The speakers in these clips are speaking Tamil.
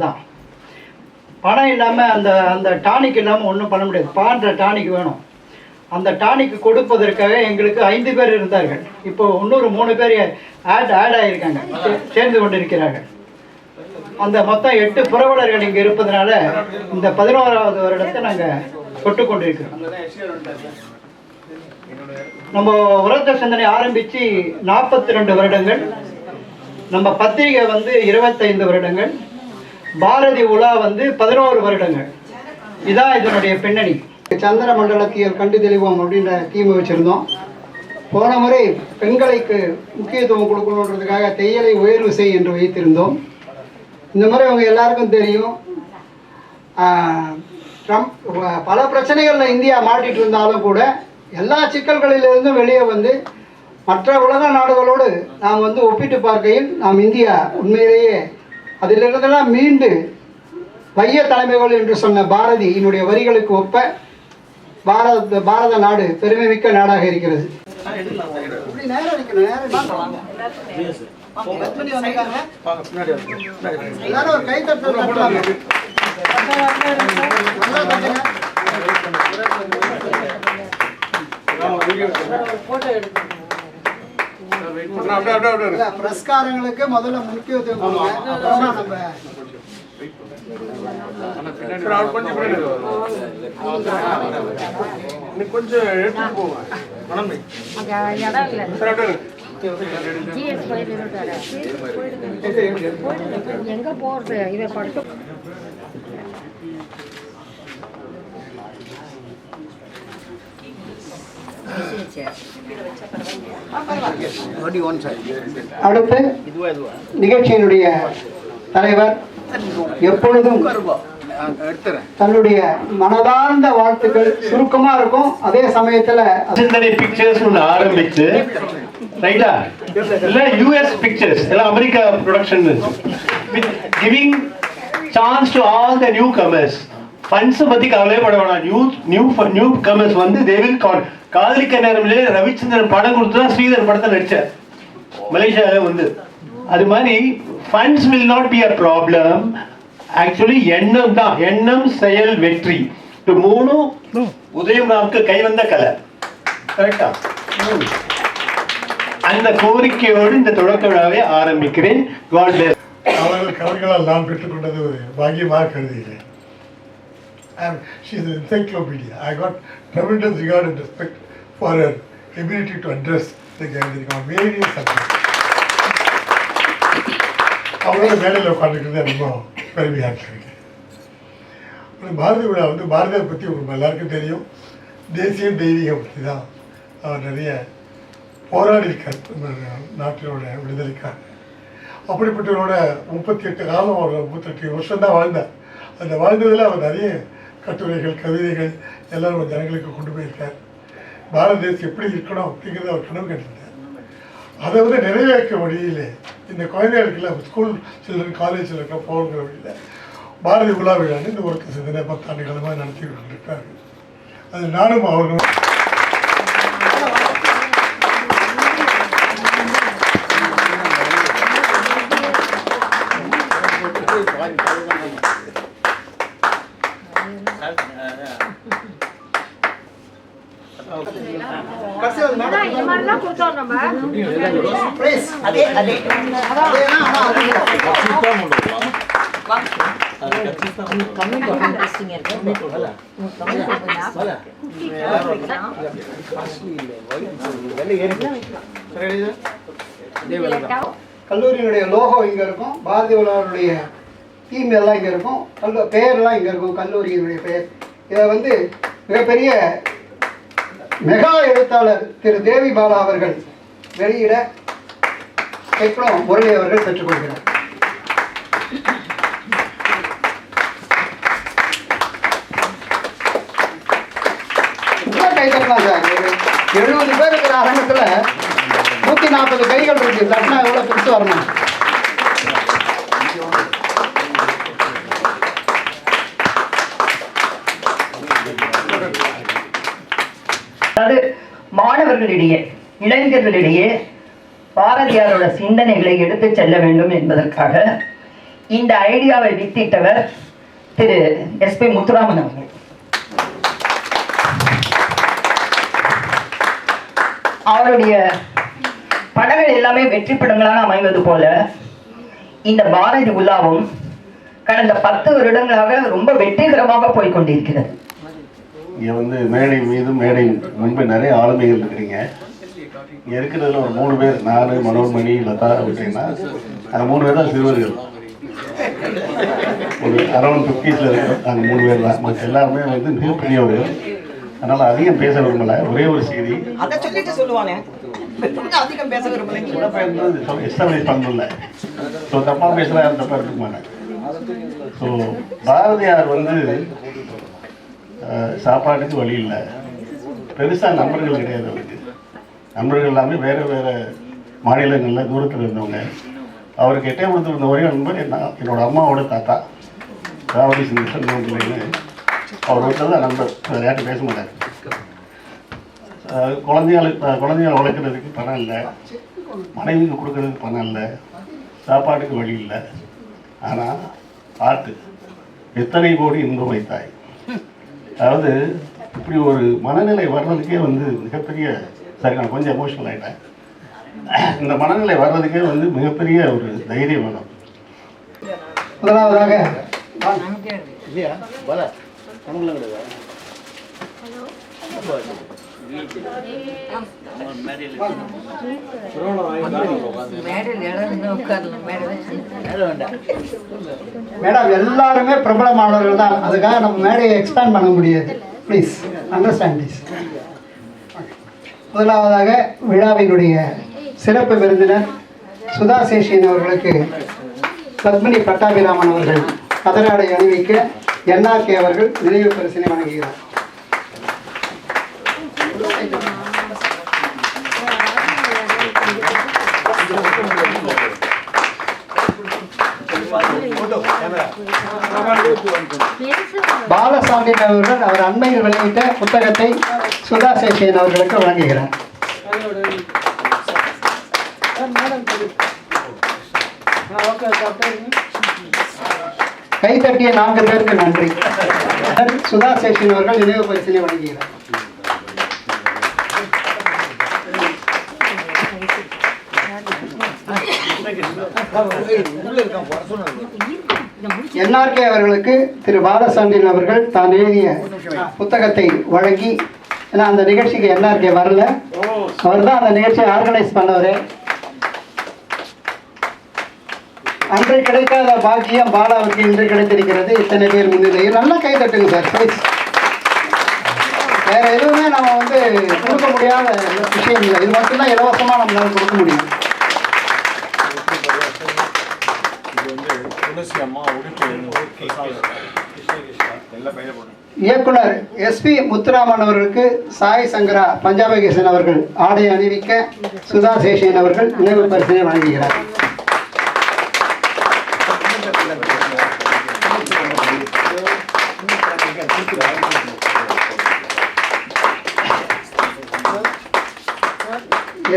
தான் பணம் இல்லாமல் அந்த டானிக் இல்லாமல் ஒன்றும் பண்ண முடியாது. பான்ற டானிக் வேணும். அந்த டானிக் கொடுப்பதற்காக எங்களுக்கு 5 பேர் இருந்தார்கள். இப்போ இன்னொரு 3 பேர் ஆட் ஆகியிருக்காங்க, சேர்ந்து கொண்டு இருக்கிறார்கள். அந்த மொத்தம் 8 புரவலர்கள் இங்கே இருப்பதனால இந்த 11வது வருடத்தை நாங்கள் தொட்டு கொண்டிருக்கிறோம். நம்ம உரத்த சிந்தனை ஆரம்பித்து 42 வருடங்கள், நம்ம பத்திரிகை 25 வருடங்கள், பாரதி உலா 11 வருடங்கள். இதான் இதனுடைய பின்னணி. சந்திர மண்டலத்தியல் கண்டு தெளிவோம் அப்படின்ற தீமை வச்சுருந்தோம். போன முறை பெண்களுக்கு முக்கியத்துவம் கொடுக்கணுன்றதுக்காக தையலை உயர்வு செய் என்று வைத்திருந்தோம். இந்த முறை அவங்க எல்லாருக்கும் தெரியும், பல பிரச்சனைகளில் இந்தியா மாட்டிகிட்டு இருந்தாலும் கூட எல்லா சிக்கல்களிலிருந்தும் வெளியே மற்ற உலக நாடுகளோடு நாம் ஒப்பிட்டு பார்க்கையில் நாம் இந்தியா உண்மையிலேயே அதிலிருந்தெல்லாம் மீண்டு வைய தலைமைகள் என்று சொன்ன பாரதியினுடைய வரிகளுக்கு ஒப்ப பாரத நாடு பெருமை மிக்க நாடாக இருக்கிறது. புரஸ்காரங்களுக்கு முதல்ல முக்கியத்துவம் கொடுங்க. அப்புறமா எங்க போறது இதை படிச்சு அடுத்து நிகழ்ச்சியினுடைய தலைவர் எப்பொழுதும் தன்னுடைய மனதார்ந்த வாழ்த்துக்கள் சுருக்கமா இருக்கும். அதே சமயத்துல சிந்தனை பிக்சர்ஸ் ஆரம்பிச்சு ரைட்டா இல்ல யூஎஸ் பிக்சர்ஸ் எல்லாம் America production with giving chance to all the new commerce. Funds பத்தி கவலையே பட வேணாம். நியூ கமர்ஸ் தே வில் காதலிக்க நேரம்ல ரவிச்சந்திரன் படம் கொடுத்து தான் ஸ்ரீதர் படத்தை நடிச்சார் மலேசியாவில். அது மாதிரி funds will not be a problem. Actually எண்ணம் தான், எண்ணம் செயல் வெற்றி. இது 3 உதயம் ராமுக்கு கைவந்த கலை. கரெக்டா? அந்த கோரிக்கையோடு இந்த தொடக்க விழாவை ஆரம்பிக்கிறேன். God bless. அவர்கள் கலைகளால் நான் பெற்றுக்கொண்டது பாக்கியமாக கருதுகிறேன். She is an encyclopedia. I got tremendous regard and respect for her ability to address the gathering on various subjects. அவங்களோட மேடையில் உட்காந்துக்கிறது ரொம்ப பெருமையாக இருக்கு. பாரதி விழா பாரதியார் பற்றி உங்களுக்கு எல்லாருக்கும் தெரியும். தேசிய தெய்வீகம் பற்றி தான் அவர் நிறைய போராடியிருக்கார் நாட்டினோட விடுதலைக்காக. அப்படிப்பட்டவரோட 38 காலம், ஒரு 38 வருஷம் தான் வாழ்ந்தார். அந்த வாழ்ந்ததில் அவர் நிறைய கட்டுரைகள், கவிதைகள் எல்லாம் ஜனங்களுக்கு கொண்டு போயிருக்கார். பாரத தேசம் எப்படி இருக்கணும் அப்படிங்கிறத அவர் கனவு கண்டிருந்தார். அதை நிறைவேற்ற வழியில் இந்த குழந்தைகளுக்கெல்லாம் ஸ்கூல் சில்ட்ரன் காலேஜில் இருக்க போகிற வழியில் பாரதி உலா விழான்னு இந்த ஒருத்தர் சிந்தனை 10 ஆண்டு காலமாக நடத்தி கொண்டிருக்காரு. அது நானும் அவர்களும் கல்லூரியினுடைய லோகோ இங்க இருக்கும், பாரதி உலகருடைய தீம் எல்லாம் இங்க இருக்கும், பெயர்லாம் இங்க இருக்கும், கல்லூரியினுடைய பெயர். இதை மிகப்பெரிய மெகா எழுத்தாளர் திரு தேவி பாலா அவர்கள் வெளியிட கேட்கிறோம். முரளி அவர்கள் பெற்றுக்கொள்கிறார். கைதட்டலாம் சார். 70 பேர் இருக்கிற அரங்கத்துல 140 கைகள் இருக்கு. தட்டினா எவ்வளவு பிடிச்சு வரணும். மாணவர்களிடையே, இளைஞர்களிடையே பாரதியாரோட சிந்தனைகளை எடுத்து செல்ல வேண்டும் என்பதற்காக இந்த ஐடியாவை வித்திட்டவர் திரு SP முத்துராமன் அவர்கள். அவருடைய படங்கள் எல்லாமே வெற்றி படங்களாக அமைவது போல இந்த பாரதி உலாவும் கடந்த 10 வருடங்களாக ரொம்ப வெற்றிகரமாக போய்கொண்டிருக்கிறது. இங்கே வந்து மேடை மீது மேடை முன்பு நிறைய ஆளுமைகள் இருக்கிறீங்க. இங்கே இருக்கிறதுல ஒரு 3 பேர், நான், மனோன்மணி, லதா அப்படின்னா அந்த 3 பேர் தான் சிறுவர்கள். ஒரு அரௌண்ட் 50s இருக்கிறோம், நாங்கள் 3 பேர் தான். மற்ற எல்லாருமே வந்து மிகப்பெரியவர்கள். அதனால் அதிகம் பேச விரும்பலை. ஒரே ஒரு செய்தி எஸ்டாப்ளிஷ் பண்ணல. ஸோ தப்பாக பேசுகிறா யாரும் தப்பாக எடுத்துக்க மாட்டேன். ஸோ பாரதியார் வந்து சாப்பாட்டுக்கு வழி இல்லை, பெருசாக நண்பர்கள் கிடையாது அவருக்கு. நண்பர்கள் எல்லாமே வேறு வேறு மாநிலங்களில் தூரத்தில் இருந்தவங்க. அவருக்கு எட்டயபுரத்தில் இருந்த ஒரே நண்பர் என்னோட அம்மாவோட தாத்தா ராவடி சிந்தன்னு அவர் வீட்டில் தான் நண்பர். வேறு யார்ட்டும் பேச மாட்டார். குழந்தைகளை வளர்க்குறதுக்கு பணம் இல்லை, மனைவிக்கு கொடுக்கறதுக்கு பணம் இல்லை, சாப்பாட்டுக்கு வழி இல்லை. ஆனால் பாட்டு எத்தனை கோடி இன்பம் வைத்தாய். அதாவது இப்படி ஒரு மனநிலை வர்றதுக்கே வந்து மிகப்பெரிய, சரி நான் கொஞ்சம் எமோஷனல் ஆகிட்டேன். இந்த மனநிலை வர்றதுக்கே வந்து மிகப்பெரிய ஒரு தைரியம் வேணும். முதலாவதாக மேடம் எல்லாருமே பிரபலமானவர்கள் தான், அதுக்காக நம்ம மேடையை எக்ஸ்பேண்ட் பண்ண முடியாது. Please understand this. முதலாவதாக விழாவினுடைய சிறப்பு விருந்தினர் சுதா சேஷியன் அவர்களுக்கு பத்மினி பட்டாபிராமன் அவர்கள் கதராடை அணிவிக்க NRK அவர்கள் நினைவு பரிசினை வழங்குகிறார். பாலசாமி அவர்கள் அவர் அண்மையில் வெளியிட்ட புத்தகத்தை சுதா சேஷியன் அவர்களுக்கு வழங்குகிறார். கைத்தட்டிய 4 பேருக்கு நன்றி. சுதா சேஷியன் அவர்கள் நினைவு பரிசினை வழங்குகிறார். NRK அவர்களுக்கு திரு பாலசாண்டியன் அவர்கள் தான் எழுதிய புத்தகத்தை வழங்கி, ஏன்னா அந்த நிகழ்ச்சிக்கு NRK வரல, அவர் தான் அந்த நிகழ்ச்சியை ஆர்கனைஸ் பண்ணவர். அன்று கிடைக்காத பாக்கியம் பாலாவுக்கு இன்று கிடைத்திருக்கிறது. இத்தனை பேர் முன்னிலையில் நல்லா கை தட்டுங்க சார் ப்ளீஸ். வேற எதுவுமே நம்ம வந்து கொடுக்க முடியாத விஷயம் இல்லை, இது மட்டும்தான் இலவசமாக நம்மளால கொடுக்க முடியும். இயக்குனர் SP முத்துராமன் அவர்களுக்கு சாய் சங்கரா பஞ்சாபகேசன் அவர்கள் ஆடை அணிவிக்க சுதா சேஷியன் அவர்கள் நினைவு பரிசினை வழங்குகிறார்.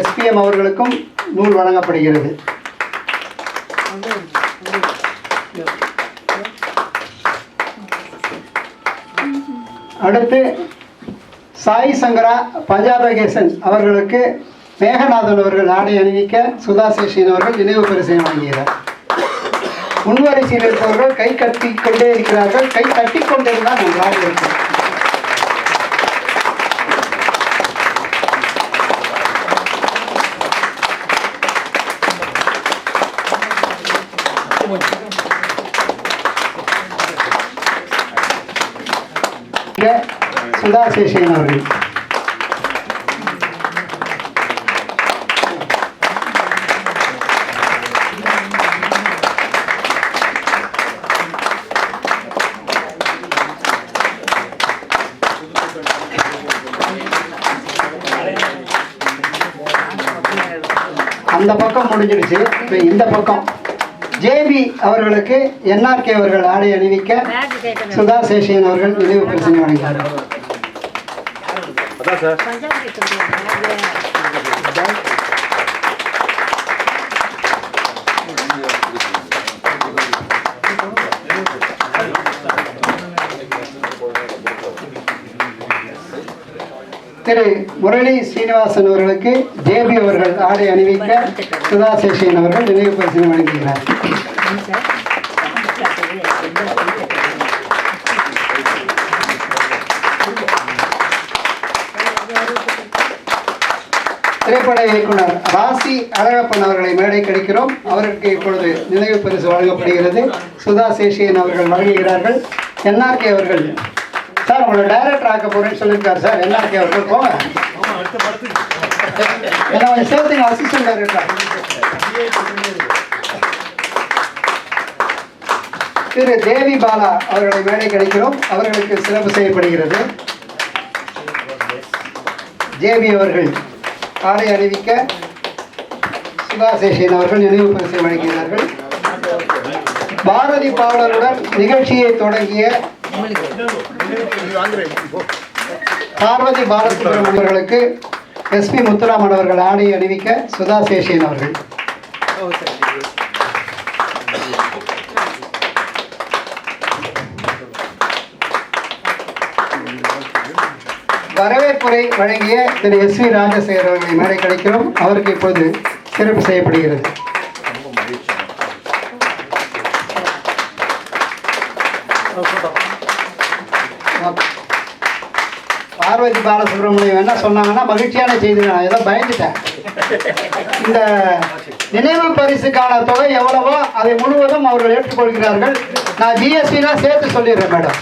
SPM அவர்களுக்கும் நூல் வழங்கப்படுகிறது. அடுத்து சாய் சங்கரா பஞ்சாபகேசன் அவர்களுக்கு மேகநாதன் அவர்கள் ஆடை அணிவிக்க சுதா சேஷியன் அவர்கள் நினைவு பரிசினை வழங்குகிறார். முன்வரிசையில் இருப்பவர்கள் கை கட்டி கொண்டே இருக்கிறார்கள். கை தட்டி கொண்டிருந்தால் நன்றாக இருக்கும். சுதா சேஷியன் அவர்கள். அந்த பக்கம் முடிஞ்சிடுச்சு. இப்போ இந்த பக்கம் JB அவர்களுக்கு NRK அவர்கள் ஆடை அணிவிக்க சுதா சேஷியன் அவர்கள் நினைவு பரிசினை வழங்கினார். பஞ்சாபி திரு முரளி ஸ்ரீனிவாசன் அவர்களுக்கு ஜேபி அவர்கள் ஆடை அணிவிக்க சுதா சேஷன் அவர்கள் நினைவு பரிசு வழங்குகிறார். திரைப்பட இயக்குனர் ராசி அழகப்பன் அவர்களை மேடை கிடைக்கிறோம். அவருக்கு இப்பொழுது நினைவு பரிசு வழங்கப்படுகிறது. சுதா சேஷியன் அவர்கள் வழங்குகிறார்கள். என்ஆர்கே அவர்கள் சார் உங்களை டைரக்டர் ஆக்க போறேன்னு சொல்லியிருக்காரு சார். என்ஆர்கே அவர்கள் போங்க, என்ன சேர்த்துங்க அசிஸ்டன்ட் டைரக்டர். திரு தேவி பாலா அவர்களை மேடை கிடைக்கிறோம். அவர்களுக்கு சிறப்பு செய்யப்படுகிறது. ஜேபி அவர்கள் ஆடை அணிவிக்க சுதா சேஷன் அவர்கள் நினைவு பரிசை வழங்கினார்கள். பாரதி பாடலுடன் நிகழ்ச்சியை தொடங்கிய பார்வதி பாலசுப்ரமணியம் அவர்களுக்கு SP முத்துராமன் அவர்கள் ஆடை அணிவிக்க சுதா சேஷன் அவர்கள். வரவேற்புரை வழங்கிய திரு SV ராஜசேகர் அவர்களை மேடை கிடைக்கிறோம். அவருக்கு இப்போது சிறப்பு செய்யப்படுகிறது. பார்வதி பாலசுப்ரமணியம் என்ன சொன்னாங்கன்னா மகிழ்ச்சியான செய்தி. நான் ஏதோ பயந்துட்டேன். இந்த நினைவு பரிசுக்கான தொகை எவ்வளவோ அதை முழுவதும் அவர்கள் ஏற்றுக்கொள்கிறார்கள். நான் GST தான் சேர்த்து சொல்லிடுறேன் மேடம்.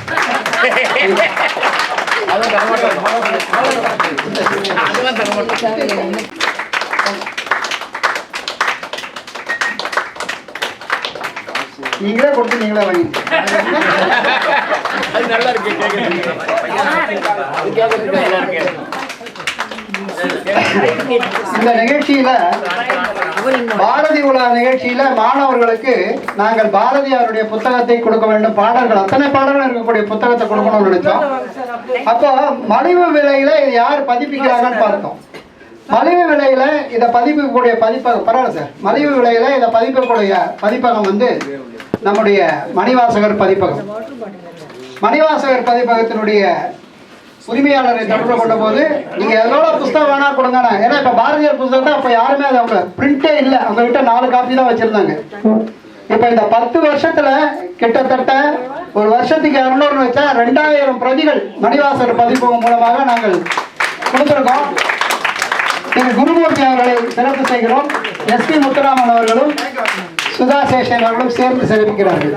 நீங்களே கொடுத்து நீங்களே வாங்கி இந்த நிகழ்ச்சியில பாரதி உலா நிகழ்ச்சியில மாணவர்களுக்கு நாங்கள் பாரதியாருடைய புத்தகத்தை கொடுக்க வேண்டும். பாடல்கள் அத்தனை பாடல்கள் இருக்கக்கூடிய புத்தகத்தை கொடுக்கணும்னு நினைச்சோம். அப்போ மலிவு விலையில இது யார் பதிப்பிக்கிறாங்கன்னு பார்த்தோம். மலிவு விலையில இதை பதிப்பிக்கக்கூடிய பதிப்பகம் பரவாயில்ல சார். மலிவு விலையில இதை பதிப்பிக்கக்கூடிய பதிப்பகம் வந்து நம்முடைய மணிவாசகர் பதிப்பகம். மணிவாசகர் பதிப்பகத்தினுடைய உரிமையாளரை தொடர்பு கொண்ட போது நீங்க எதோட புத்தகம் வேணா கொடுங்க. ஏன்னா இப்ப பாரதியார் புத்தகம் அப்ப யாருமே அது அவங்க பிரிண்டே இல்லை. அவங்க கிட்ட 4 காப்பி தான் வச்சிருந்தாங்க. இப்ப இந்த 10 வருஷத்துல கிட்டத்தட்ட ஒரு வருஷத்துக்கு 200 வச்சா 2000 பிரதிகள் மணிவாசகர் பதிப்பகம் மூலமாக நாங்கள் கொடுத்திருக்கோம். திரு குருமூர்த்தி அவர்களை சிறப்பு செய்கிறோம். SP முத்துராமன் அவர்களும் சுதா சேஷன் அவர்களும் சேர்ந்து சிறப்பிக்கிறார்கள்.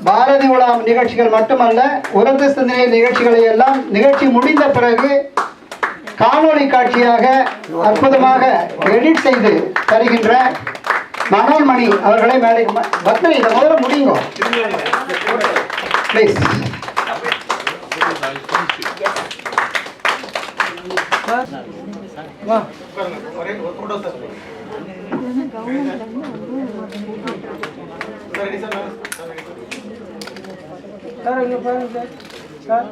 பாரதி உலா நிகழ்ச்சிகள் மட்டுமல்ல, உரத்து சிந்தனை நிகழ்ச்சிகளை எல்லாம் நிகழ்ச்சி முடிந்த பிறகு காணொளி காட்சியாக அற்புதமாக எடிட் செய்து தருகின்ற மனோன்மணி அவர்களை மேடைக்கு பத்மனி இதை முதல்ல முடியுங்க ப்ளீஸ். சார் இங்க பாருங்க சார். சார்